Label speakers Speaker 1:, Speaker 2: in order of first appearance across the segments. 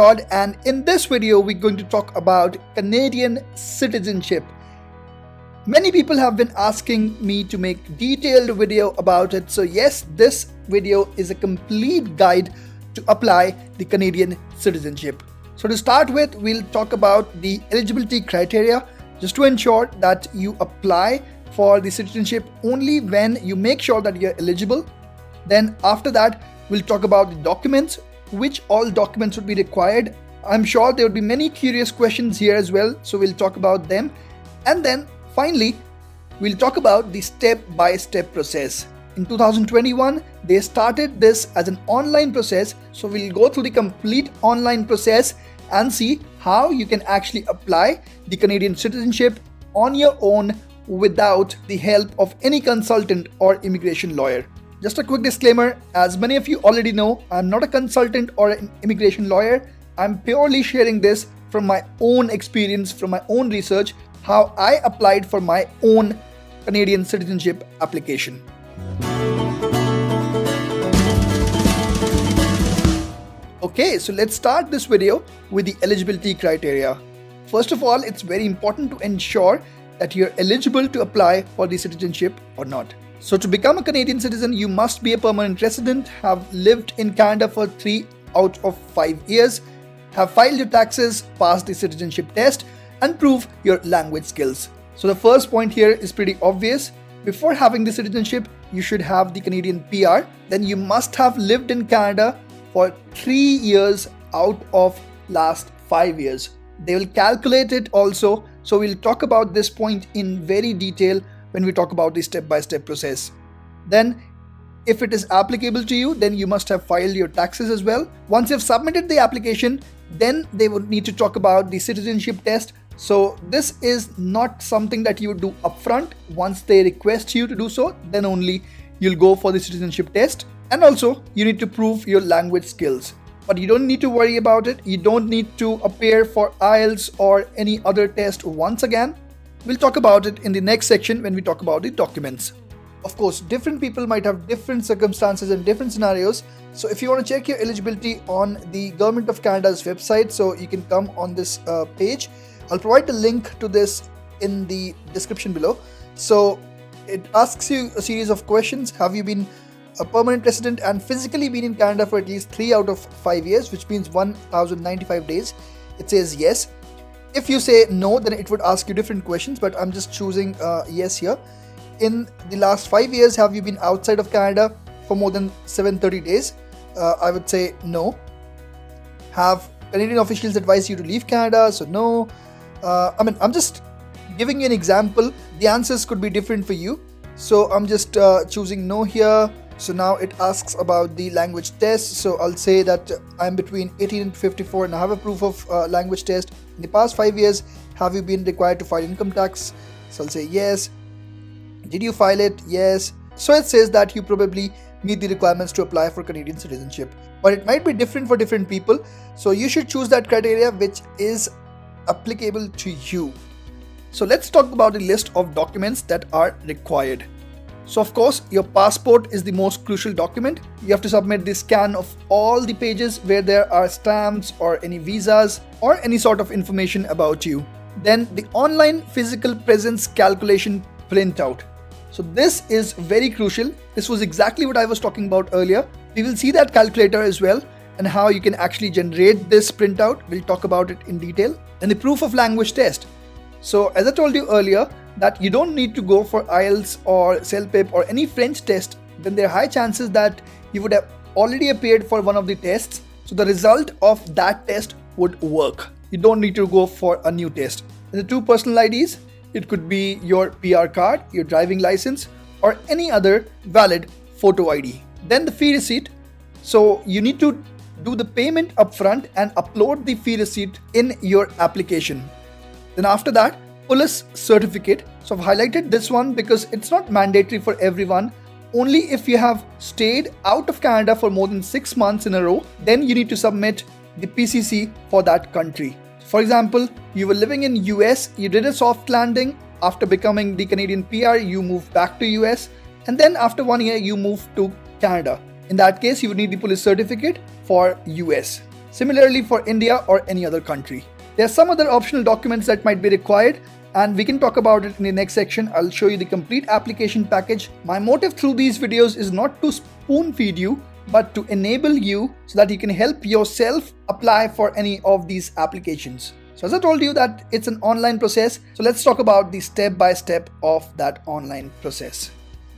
Speaker 1: And in this video we're going to talk about Canadian citizenship. Many people have been asking me to make detailed video about it, so yes, this video is a complete guide to apply the Canadian citizenship. So to start with, we'll talk about the eligibility criteria, just to ensure that you apply for the citizenship only when you make sure that you're eligible. Then after that, we'll talk about the documents, which all documents would be required. I'm sure there would be many curious questions here as well, so we'll talk about them. And then finally, we'll talk about the step-by-step process. In 2021, they started this as an online process, so we'll go through the complete online process and see how you can actually apply the Canadian citizenship on your own without the help of any consultant or immigration lawyer. Just a quick disclaimer, as many of you already know, I'm not a consultant or an immigration lawyer. I'm purely sharing this from my own experience, from my own research, how I applied for my own Canadian citizenship application. Okay, so let's start this video with the eligibility criteria. First of all, it's very important to ensure that you're eligible to apply for the citizenship or not. So to become a Canadian citizen, you must be a permanent resident, have lived in Canada for 3 out of 5 years, have filed your taxes, passed the citizenship test, and prove your language skills. So the first point here is pretty obvious. Before having the citizenship, you should have the Canadian PR. Then you must have lived in Canada for 3 years out of last 5 years. They will calculate it also. So we'll talk about this point in very detail when we talk about the step-by-step process. Then, if it is applicable to you, then you must have filed your taxes as well. Once you've submitted the application, then they would need to talk about the citizenship test. So this is not something that you would do upfront. Once they request you to do so, then only you'll go for the citizenship test. And also, you need to prove your language skills. But you don't need to worry about it. You don't need to appear for IELTS or any other test once again. We'll talk about it in the next section when we talk about the documents. Of course, different people might have different circumstances and different scenarios. So if you want to check your eligibility on the Government of Canada's website, so you can come on this page. I'll provide the link to this in the description below. So it asks you a series of questions. Have you been a permanent resident and physically been in Canada for at least 3 out of 5 years, which means 1095 days? It says yes. If you say no, then it would ask you different questions, but I'm just choosing yes here. In the last 5 years, have you been outside of Canada for more than 730 days? I would say no. Have Canadian officials advised you to leave Canada? So no. I'm just giving you an example. The answers could be different for you. So I'm just choosing no here. So now it asks about the language test. So I'll say that I'm between 18 and 54 and I have a proof of language test. In the past 5 years, have you been required to file income tax? So I'll say yes. Did you file it? Yes. So it says that you probably meet the requirements to apply for Canadian citizenship. But it might be different for different people. So you should choose that criteria which is applicable to you. So let's talk about the list of documents that are required. So of course, your passport is the most crucial document. You have to submit the scan of all the pages where there are stamps or any visas or any sort of information about you. Then the online physical presence calculation printout. So this is very crucial. This was exactly what I was talking about earlier. We will see that calculator as well and how you can actually generate this printout. We'll talk about it in detail. And the proof of language test. So as I told you earlier, that you don't need to go for IELTS or CELPIP or any French test, then there are high chances that you would have already appeared for one of the tests. So the result of that test would work. You don't need to go for a new test. And the 2 personal IDs, it could be your PR card, your driving license, or any other valid photo ID. Then the fee receipt. So you need to do the payment upfront and upload the fee receipt in your application. Then after that, police certificate. So I've highlighted this one because it's not mandatory for everyone. Only if you have stayed out of Canada for more than 6 months in a row, then you need to submit the PCC for that country. For example, you were living in US, you did a soft landing. After becoming the Canadian PR, you moved back to US, and then after 1 year, you moved to Canada. In that case, you would need the police certificate for US. Similarly for India or any other country. There are some other optional documents that might be required, and we can talk about it in the next section. I'll show you the complete application package. My motive through these videos is not to spoon feed you, but to enable you so that you can help yourself apply for any of these applications. So as I told you that it's an online process, so let's talk about the step-by-step of that online process.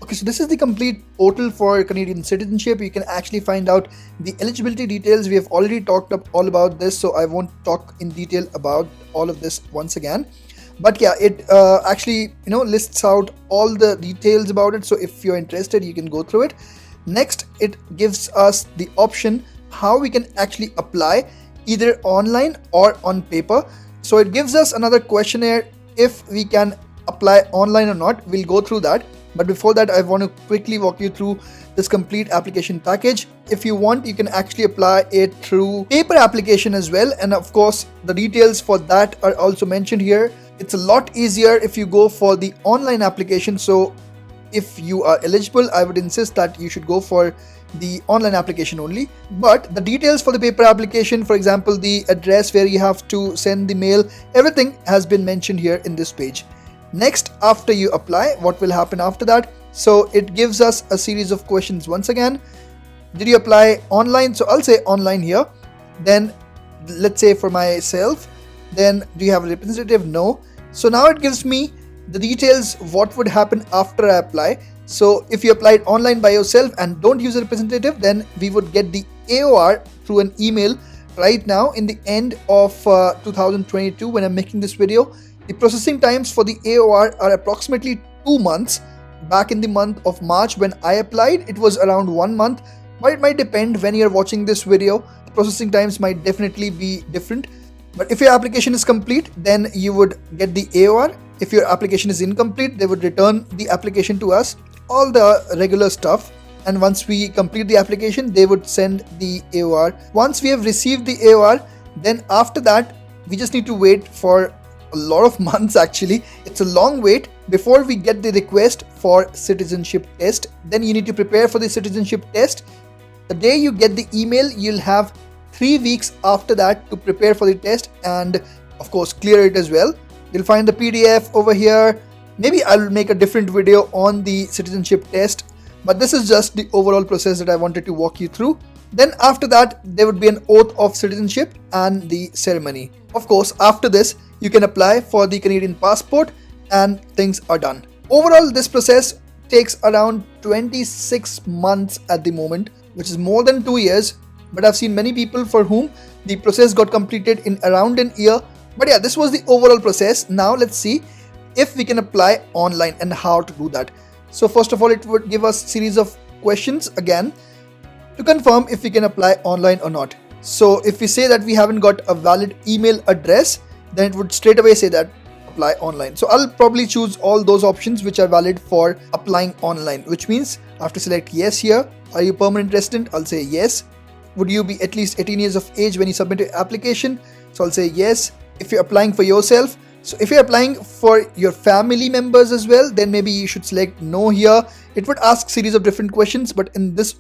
Speaker 1: Okay, so this is the complete portal for Canadian citizenship. You can actually find out the eligibility details. We have already talked all about this, so I won't talk in detail about all of this once again. But yeah, it actually lists out all the details about it. So if you're interested, you can go through it. Next, it gives us the option how we can actually apply either online or on paper. So it gives us another questionnaire if we can apply online or not. We'll go through that. But before that, I want to quickly walk you through this complete application package. If you want, you can actually apply it through paper application as well. And of course, the details for that are also mentioned here. It's a lot easier if you go for the online application. So if you are eligible, I would insist that you should go for the online application only. But the details for the paper application, for example, the address where you have to send the mail, everything has been mentioned here in this page. Next, after you apply, what will happen after that? So it gives us a series of questions once again. Did you apply online? So I'll say online here. Then let's say for myself, then do you have a representative? No. So now it gives me the details what would happen after I apply. So if you applied online by yourself and don't use a representative, then we would get the AOR through an email right now in the end of 2022 when I'm making this video. The processing times for the AOR are approximately 2 months. Back in the month of March when I applied, it was around 1 month, but it might depend when you're watching this video. The processing times might definitely be different. But if your application is complete, then you would get the AOR. If your application is incomplete, they would return the application to us, all the regular stuff. And once we complete the application, they would send the AOR. Once we have received the AOR, then after that, we just need to wait for a lot of months actually. It's a long wait before we get the request for citizenship test. Then you need to prepare for the citizenship test. The day you get the email, you'll have 3 weeks after that to prepare for the test and of course clear it as well. You'll find the PDF over here. Maybe I'll make a different video on the citizenship test, but this is just the overall process that I wanted to walk you through. Then after that, there would be an oath of citizenship and the ceremony. Of course, after this, you can apply for the Canadian passport and things are done. Overall, this process takes around 26 months at the moment, which is more than 2 years. But I've seen many people for whom the process got completed in around an year. But yeah, this was the overall process. Now let's see if we can apply online and how to do that. So first of all, it would give us a series of questions again to confirm if we can apply online or not. So if we say that we haven't got a valid email address, then it would straight away say that apply online. So I'll probably choose all those options which are valid for applying online, which means I have to select yes here. Are you permanent resident? I'll say yes. Would you be at least 18 years of age when you submit your application? So I'll say yes. If you're applying for yourself, so if you're applying for your family members as well, then maybe you should select no here. It would ask series of different questions, but in this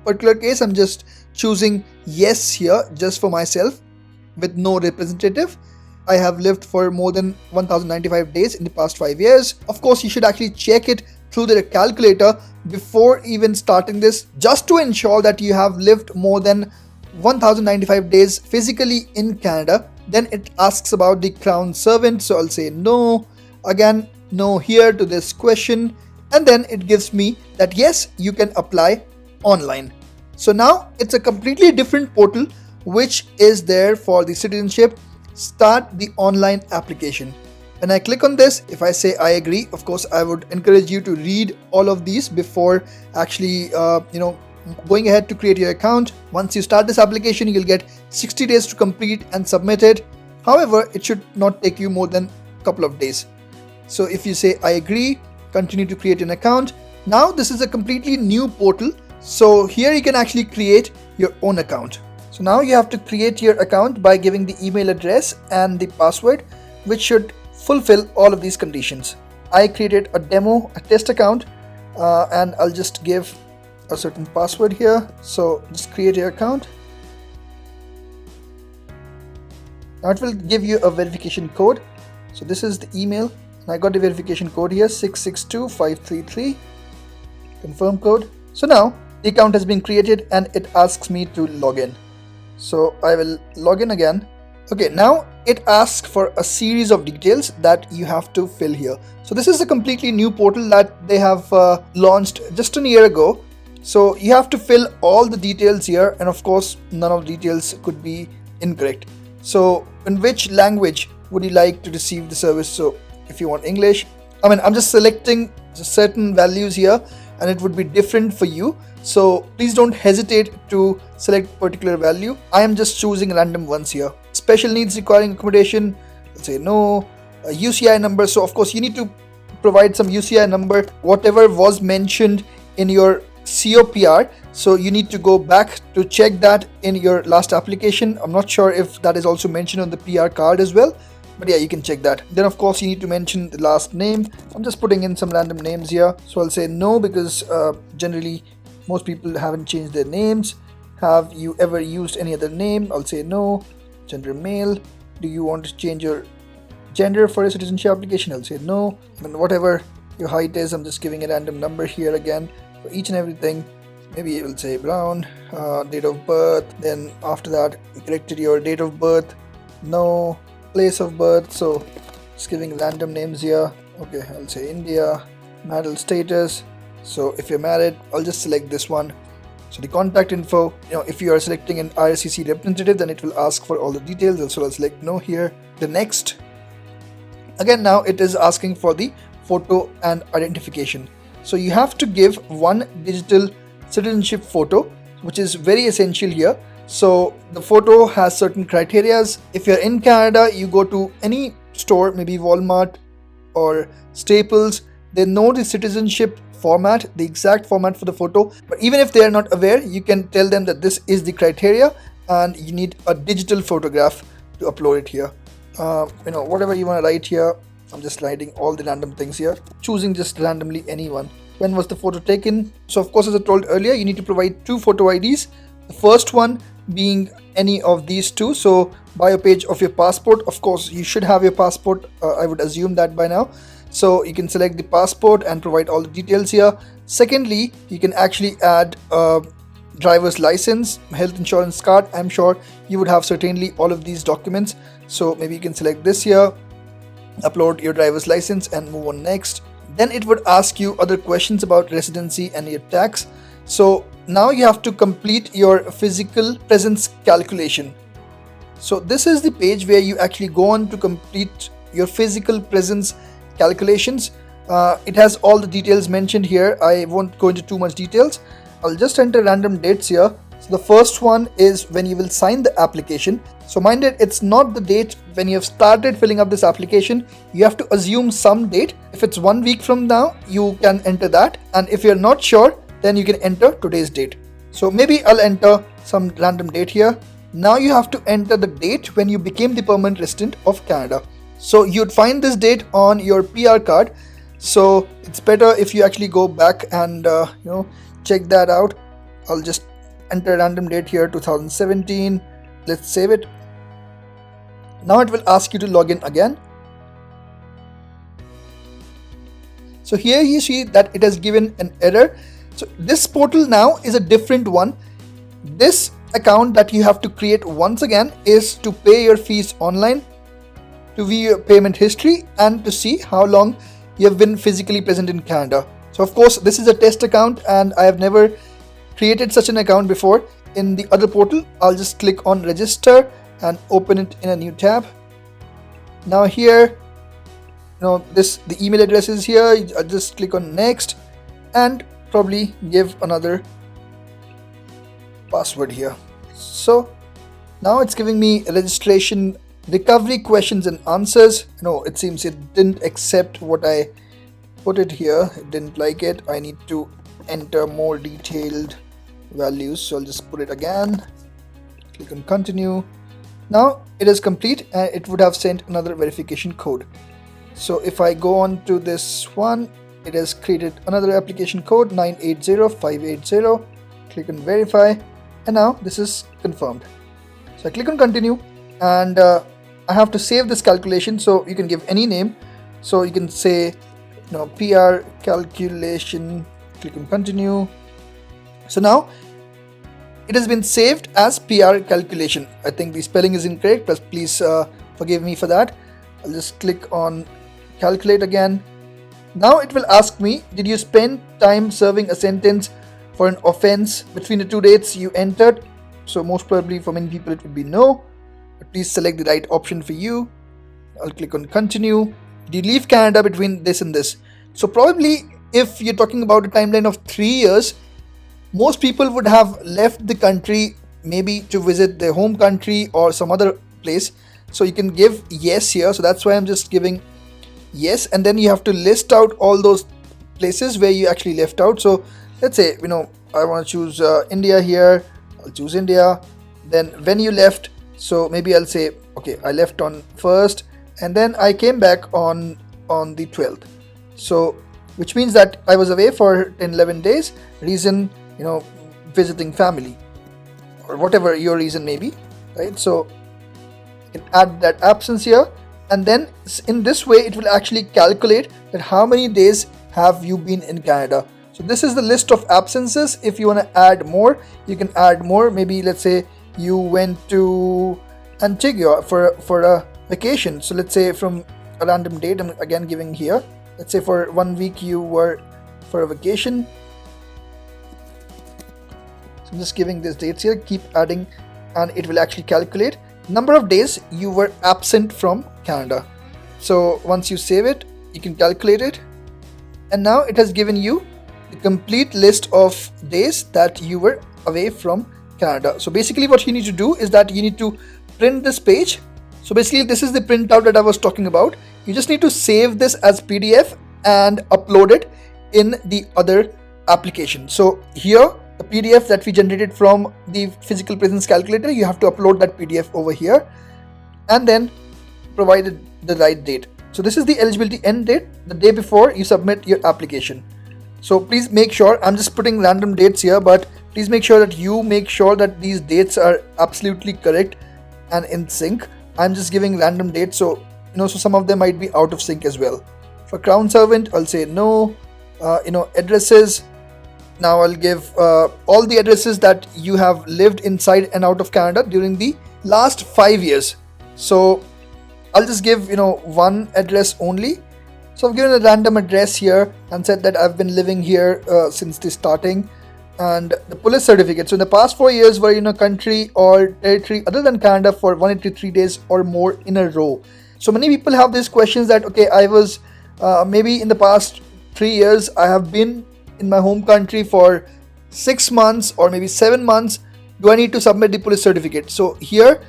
Speaker 1: particular case, I'm just choosing yes here just for myself with no representative. I have lived for more than 1095 days in the past 5 years. Of course, you should actually check it through the calculator before even starting this, just to ensure that you have lived more than 1095 days physically in Canada. Then it asks about the crown servant, so I'll say no. Again, no here to this question, and then it gives me that yes, you can apply online. So now it's a completely different portal which is there for the citizenship. Start the online application. When I click on this, if I say I agree, of course I would encourage you to read all of these before actually going ahead to create your account. Once you start this application, you'll get 60 days to complete and submit it. However, it should not take you more than a couple of days. So if you say I agree, continue to create an account. Now this is a completely new portal. So here you can actually create your own account. So now you have to create your account by giving the email address and the password, which should fulfill all of these conditions. I created a test account, and I'll just give a certain password here. So just create your account. Now it will give you a verification code. So this is the email, and I got the verification code here, 662533, confirm code. So now the account has been created and it asks me to log in. So I will log in again. Okay, now it asks for a series of details that you have to fill here. So this is a completely new portal that they have launched just a year ago. So you have to fill all the details here, and of course none of the details could be incorrect. So in which language would you like to receive the service? So if you want English, I'm just selecting certain values here and it would be different for you. So please don't hesitate to select particular value. I am just choosing random ones here. Special needs requiring accommodation, let's say no. UCI number, so of course you need to provide some UCI number, whatever was mentioned in your COPR. So you need to go back to check that in your last application. I'm not sure if that is also mentioned on the PR card as well, but yeah, you can check that. Then of course you need to mention the last name. I'm just putting in some random names here, so I'll say no because generally most people haven't changed their names. Have you ever used any other name? I'll say no. Gender male. Do you want to change your gender for a citizenship application? I'll say no. And whatever your height is, I'm just giving a random number here again for each and everything. Maybe it will say brown. Date of birth. Then after that, you corrected your date of birth. No. Place of birth. So just giving random names here. Okay, I'll say India. Marital status. So if you're married, I'll just select this one. So the contact info, if you are selecting an IRCC representative, then it will ask for all the details. So I'll select no here. The next, again now it is asking for the photo and identification. So you have to give one digital citizenship photo, which is very essential here. So the photo has certain criterias. If you're in Canada, you go to any store, maybe Walmart or Staples, they know the citizenship format, the exact format for the photo. But even if they are not aware, you can tell them that this is the criteria and you need a digital photograph to upload it here. Whatever you want to write here, I'm just writing all the random things here, choosing just randomly anyone. When was the photo taken? So of course, as I told earlier, you need to provide two photo IDs. The first one being any of these two. So bio page of your passport. Of course, you should have your passport. I would assume that by now. So you can select the passport and provide all the details here. Secondly, you can actually add a driver's license, health insurance card. I'm sure you would have certainly all of these documents. So maybe you can select this here, upload your driver's license and move on next. Then it would ask you other questions about residency and your tax. So now you have to complete your physical presence calculation. So this is the page where you actually go on to complete your physical presence calculations. It has all the details mentioned here. I won't go into too much details. I'll just enter random dates here. So the first one is when you will sign the application. So mind it, it's not the date when you have started filling up this application. You have to assume some date. If it's 1 week from now, you can enter that. And if you're not sure, then you can enter today's date. So maybe I'll enter some random date here. Now you have to enter the date when you became the permanent resident of Canada. So you'd find this date on your PR card. So it's better if you actually go back and check that out. I'll just enter a random date here, 2017. Let's save it. Now it will ask you to log in again. So here you see that it has given an error. So this portal now is a different one. This account that you have to create once again is to pay your fees online, to view your payment history, and to see how long you have been physically present in Canada. So of course this is a test account and I have never created such an account before. In the other portal, I'll just click on register and open it in a new tab. Now here, the email address is here. I'll just click on next and probably give another password here. So now it's giving me a registration, recovery questions and answers. No, it seems it didn't accept what I put it here. It didn't like it. I need to enter more detailed values. So I'll just put it again. Click on continue. Now it is complete and it would have sent another verification code. So if I go on to this one, it has created another application code 980580. Click on verify and now this is confirmed. So I click on continue and I have to save this calculation, so you can give any name. So you can say, PR calculation, click on continue. So now it has been saved as PR calculation. I think the spelling is incorrect, but please forgive me for that. I'll just click on calculate again. Now it will ask me, did you spend time serving a sentence for an offense between the two dates you entered? So most probably for many people it would be no, but please select the right option for you. I'll click on continue. Did you leave Canada between this and this? So probably if you're talking about a timeline of 3 years, most people would have left the country maybe to visit their home country or some other place. So you can give yes here. So that's why I'm just giving yes, and then you have to list out all those places where you actually left out. So let's say I want to choose India here. I'll choose India. Then when you left, so maybe I'll say, okay, I left on 1st and then I came back on the 12th. So which means that I was away for 10-11 days. Reason, visiting family or whatever your reason may be, right? So you can add that absence here, and then in this way it will actually calculate that how many days have you been in Canada. So this is the list of absences. If you want to add more, you can add more. Maybe let's say you went to Antigua for a vacation. So let's say from a random date, I'm again giving here. Let's say for 1 week you were for a vacation. So I'm just giving these dates here, keep adding, and it will actually calculate number of days you were absent from Canada. So once you save it, you can calculate it, and now it has given you the complete list of days that you were away from Canada. So basically what you need to do is that you need to print this page. So basically this is the printout that I was talking about. You just need to save this as PDF and upload it in the other application. So here the PDF that we generated from the physical presence calculator, you have to upload that PDF over here and then provide the right date. So this is the eligibility end date, the day before you submit your application. So please make sure, I'm just putting random dates here, but please make sure that you make sure that these dates are absolutely correct and in sync. I'm just giving random dates, so so some of them might be out of sync as well. For Crown Servant, I'll say no. Addresses, now I'll give all the addresses that you have lived inside and out of Canada during the last 5 years. So I'll just give one address only. So I've given a random address here and said that I've been living here since the starting, and the police certificate. So in the past 4 years were in a country or territory other than Canada for 183 days or more in a row. So many people have these questions that, okay, I was maybe in the past 3 years I have been in my home country for 6 months or maybe 7 months. Do I need to submit the police certificate? So here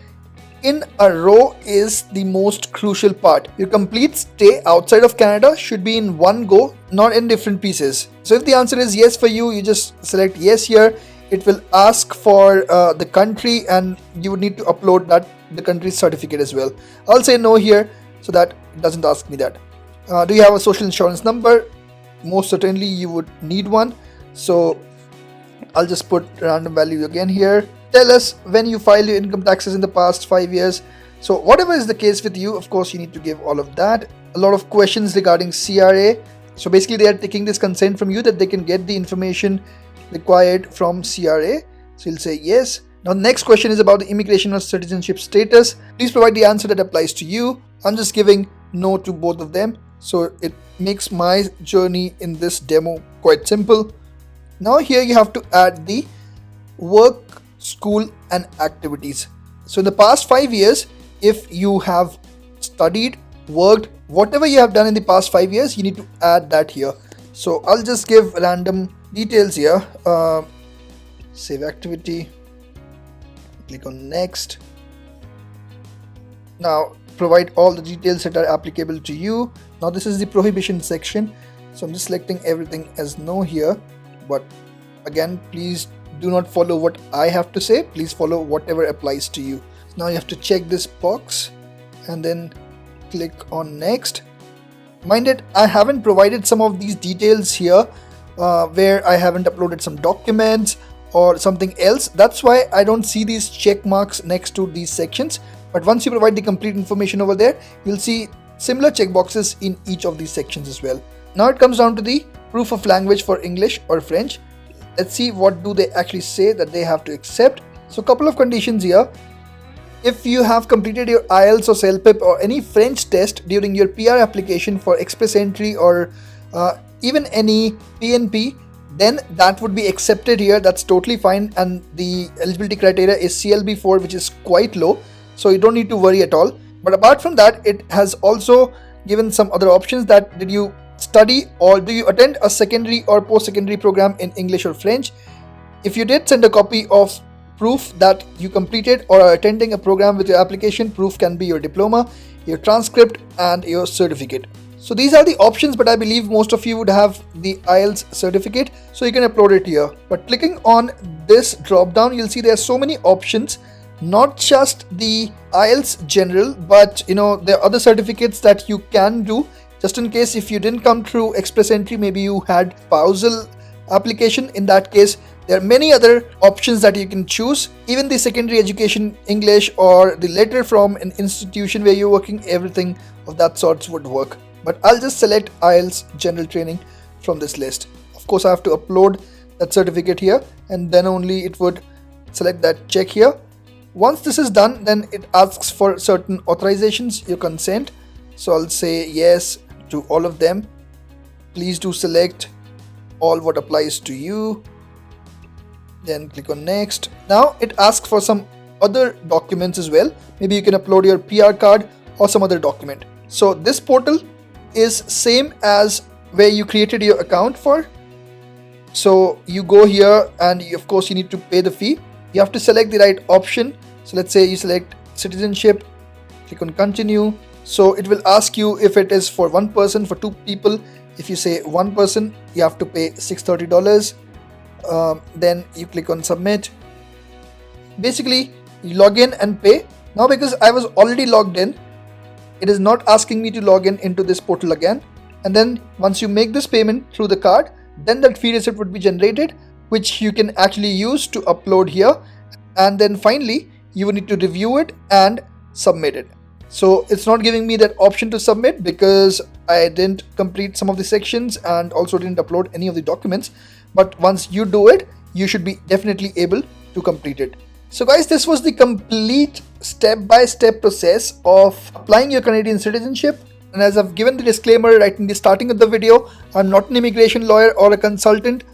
Speaker 1: in a row is the most crucial part. Your complete stay outside of Canada should be in one go, not in different pieces. So if the answer is yes for you, you just select yes here. It will ask for the country, and you would need to upload the country's certificate as well. I'll say no here so that it doesn't ask me that. Do you have a social insurance number? Most certainly you would need one. So I'll just put random value again here. Tell us when you filed your income taxes in the past 5 years. So whatever is the case with you, of course you need to give all of that. A lot of questions regarding CRA. So basically they are taking this consent from you that they can get the information required from CRA. So you'll say yes. Now next question is about the immigration or citizenship status. Please provide the answer that applies to you. I'm just giving no to both of them. So it makes my journey in this demo quite simple. Now here you have to add the work, school and activities. So in the past 5 years, if you have studied, worked, whatever you have done in the past 5 years, you need to add that here. So I'll just give random details here. Save activity, click on next. Now provide all the details that are applicable to you. Now this is the prohibition section, so I'm just selecting everything as no here, but again please do not follow what I have to say, please follow whatever applies to you. Now you have to check this box and then click on next. Mind it, I haven't provided some of these details here where I haven't uploaded some documents or something else. That's why I don't see these check marks next to these sections. But once you provide the complete information over there, you'll see similar checkboxes in each of these sections as well. Now it comes down to the proof of language for English or French. Let's see what do they actually say that they have to accept. So a couple of conditions here. If you have completed your IELTS or CELPIP or any French test during your PR application for express entry or even any PNP, then that would be accepted here. That's totally fine, and the eligibility criteria is CLB4, which is quite low, so you don't need to worry at all. But apart from that, it has also given some other options that did you study or do you attend a secondary or post-secondary program in English or French. If you did send a copy of proof that you completed or are attending a program with your application, proof can be your diploma, your transcript and your certificate. So these are the options, but I believe most of you would have the IELTS certificate, so you can upload it here. But clicking on this drop down, you'll see there are so many options, not just the IELTS general, but there are other certificates that you can do. Just in case if you didn't come through express entry, maybe you had spousal application, in that case there are many other options that you can choose. Even the secondary education English or the letter from an institution where you're working, everything of that sorts would work. But I'll just select IELTS general training from this list. Of course I have to upload that certificate here, and then only it would select that check here. Once this is done, then it asks for certain authorizations, your consent. So I'll say yes to all of them. Please do select all what applies to you. Then click on next. Now it asks for some other documents as well. Maybe you can upload your PR card or some other document. So this portal is same as where you created your account for. So you go here and of course you need to pay the fee. You have to select the right option. So let's say you select citizenship, click on continue. So it will ask you if it is for one person, for two people. If you say one person, you have to pay $630. Then you click on submit. Basically you log in and pay. Now because I was already logged in, it is not asking me to log in into this portal again. And then once you make this payment through the card, then that fee receipt would be generated, which you can actually use to upload here. And then finally you will need to review it and submit it. So it's not giving me that option to submit because I didn't complete some of the sections and also didn't upload any of the documents. But once you do it, you should be definitely able to complete it. So guys, this was the complete step-by-step process of applying your Canadian citizenship. And as I've given the disclaimer right in the starting of the video, I'm not an immigration lawyer or a consultant.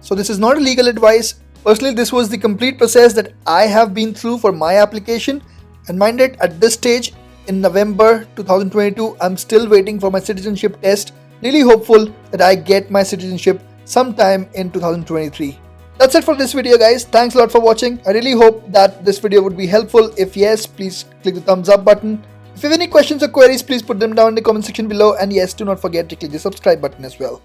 Speaker 1: So this is not a legal advice. Personally, this was the complete process that I have been through for my application. And mind it, at this stage in November 2022, I'm still waiting for my citizenship test. Really hopeful that I get my citizenship sometime in 2023. That's it for this video guys. Thanks a lot for watching. I really hope that this video would be helpful. If yes, please click the thumbs up button. If you have any questions or queries, please put them down in the comment section below. And yes, do not forget to click the subscribe button as well.